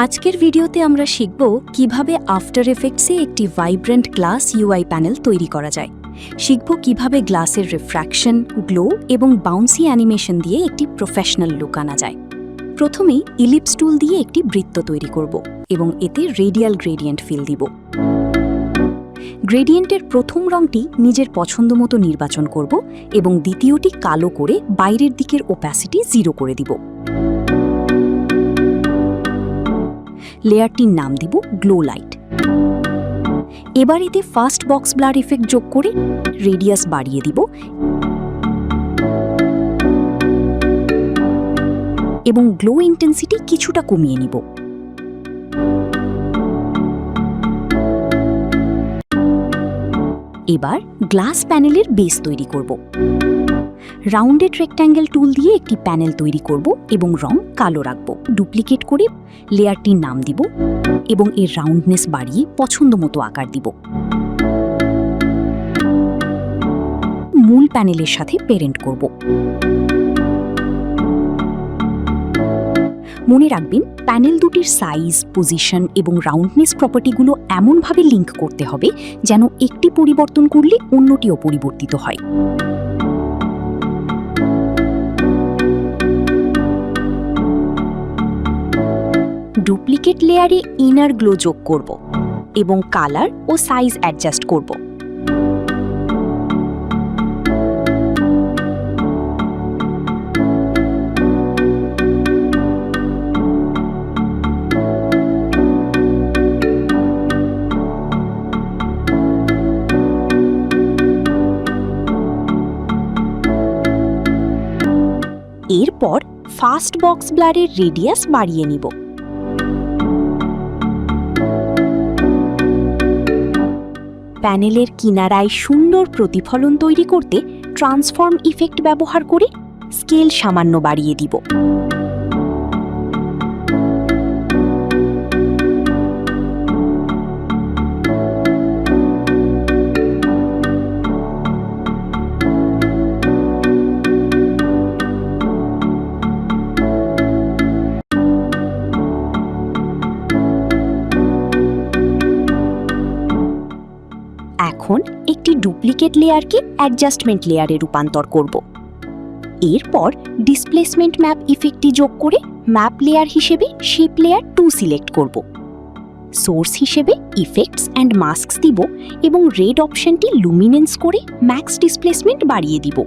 আজকের ভিডিওতে আমরা শিখব কিভাবে আফটার এফেক্টসে একটি ভাইব্রেন্ট গ্লাস ইউআই প্যানেল তৈরি করা যায়। শিখব কিভাবে গ্লাসের রিফ্র্যাকশন, গ্লো এবং বাউন্সি অ্যানিমেশন দিয়ে একটি প্রফেশনাল লুক আনা যায়। প্রথমেই ইলিপস টুল দিয়ে একটি বৃত্ত তৈরি করব এবং এতে রেডিয়াল গ্রেডিয়েন্ট ফিল দিব। গ্রেডিয়েন্টের প্রথম রংটি নিজের পছন্দ মতো নির্বাচন করব এবং দ্বিতীয়টি কালো করে বাইরের দিকের ওপ্যাসিটি 0 করে দিব। লেয়ারটির নাম দিব গ্লো লাইট। এবার এতে ফার্স্ট বক্স ব্লার ইফেক্ট যোগ করে রেডিয়াস বাড়িয়ে দিব এবং গ্লো ইন্টেন্সিটি কিছুটা কমিয়ে নিব। এবার গ্লাস প্যানেলের বেস তৈরি করব। রাউন্ডেড রেক্ট্যাঙ্গেল টুল দিয়ে একটি প্যানেল তৈরি করব এবং রং কালো রাখব। ডুপ্লিকেট করে লেয়ারটির নাম দিব এবং এর রাউন্ডনেস বাড়িয়ে পছন্দ মতো আকার দিব। মূল প্যানেলের সাথে পেরেন্ট করব। মনে রাখবেন, প্যানেল দুটির সাইজ, পজিশন এবং রাউন্ডনেস প্রপার্টিগুলো এমনভাবে লিঙ্ক করতে হবে যেন একটি পরিবর্তন করলে অন্যটিও পরিবর্তিত হয়। ডুপ্লিকেট লেয়ারে ইনার গ্লো যোগ করব এবং কালার ও সাইজ অ্যাডজাস্ট করব। এরপর ফার্স্ট বক্স ব্লারের রেডিয়াস বাড়িয়ে নিব। প্যানেলের কিনারায় সুন্দর প্রতিফলন তৈরি করতে ট্রান্সফর্ম ইফেক্ট ব্যবহার করে স্কেল সামান্য বাড়িয়ে দিব। এখন একটি ডুপ্লিকেট লেয়ারকে অ্যাডজাস্টমেন্ট লেয়ারে রূপান্তর করব। এরপর ডিসপ্লেসমেন্ট ম্যাপ ইফেক্টটি যোগ করে ম্যাপ লেয়ার হিসেবে শেপ লেয়ার 2 সিলেক্ট করব। সোর্স হিসেবে ইফেক্টস অ্যান্ড মাস্কস দিব এবং রেড অপশনটি লুমিনেন্স করে ম্যাক্স ডিসপ্লেসমেন্ট বাড়িয়ে দিব।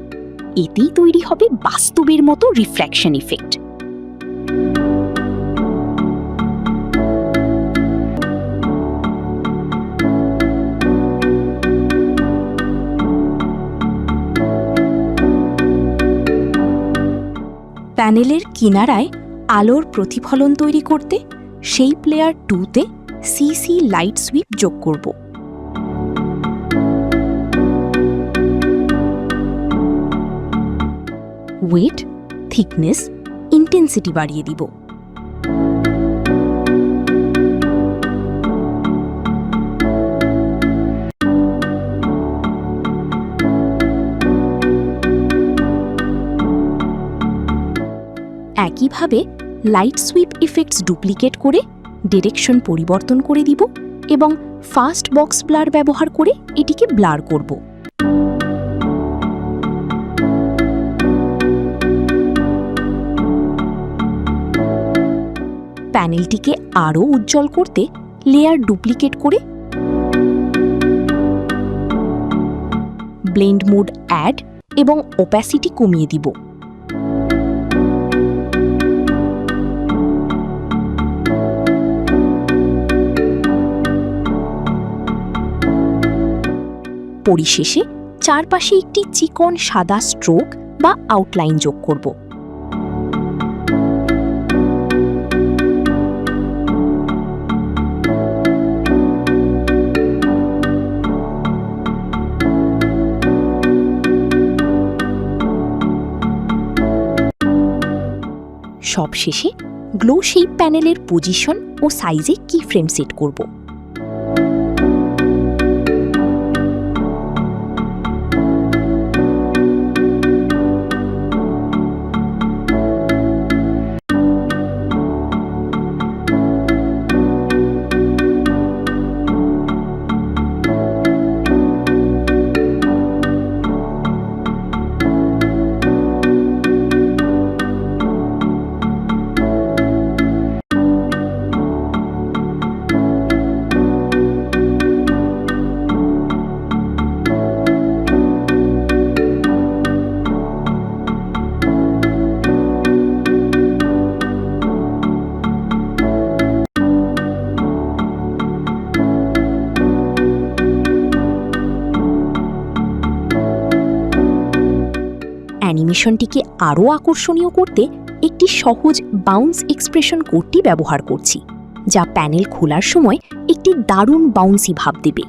এতেই তৈরি হবে বাস্তবের মতো রিফ্র্যাকশন ইফেক্ট। প্যানেলের কিনারায় আলোর প্রতিফলন তৈরি করতে শেপ লেয়ার 2তে সিসি লাইট সুইপ যোগ করব। ওয়েট, থিকনেস, ইন্টেন্সিটি বাড়িয়ে দিব। একইভাবে লাইট সুইপ ইফেক্টস ডুপ্লিকেট করে ডিরেকশন পরিবর্তন করে দিব এবং ফার্স্ট বক্স ব্লার ব্যবহার করে এটিকে ব্লার করব। প্যানেলটিকে আরও উজ্জ্বল করতে লেয়ার ডুপ্লিকেট করে ব্লেন্ড মোড অ্যাড এবং ওপ্যাসিটি কমিয়ে দিব। পরিশেষে চারপাশে একটি চিকন সাদা স্ট্রোক বা আউটলাইন যোগ করব। সবশেষে গ্লো শেপ প্যানেলের পজিশন ও সাইজে কি ফ্রেম সেট করব। অ্যানিমেশনটিকে আরও আকর্ষণীয় করতে একটি সহজ বাউন্স এক্সপ্রেশন কোডটি ব্যবহার করছি, যা প্যানেল খোলার সময় একটি দারুণ বাউন্সি ভাব দেবে।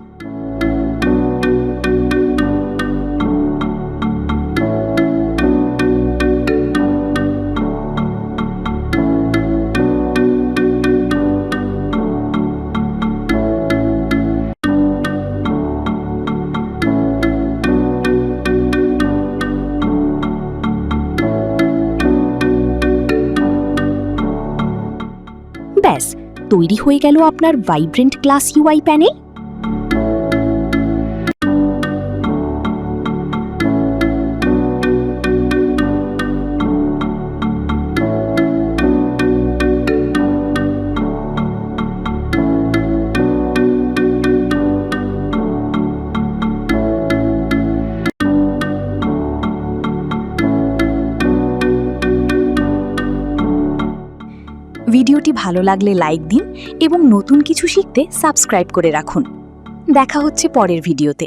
ব্যাস, তৈরি হয়ে গেল আপনার ভাইব্রেন্ট ক্লাস ইউআই প্যানেল। ভিডিওটি ভালো লাগলে লাইক দিন এবং নতুন কিছু শিখতে সাবস্ক্রাইব করে রাখুন। দেখা হচ্ছে পরের ভিডিওতে।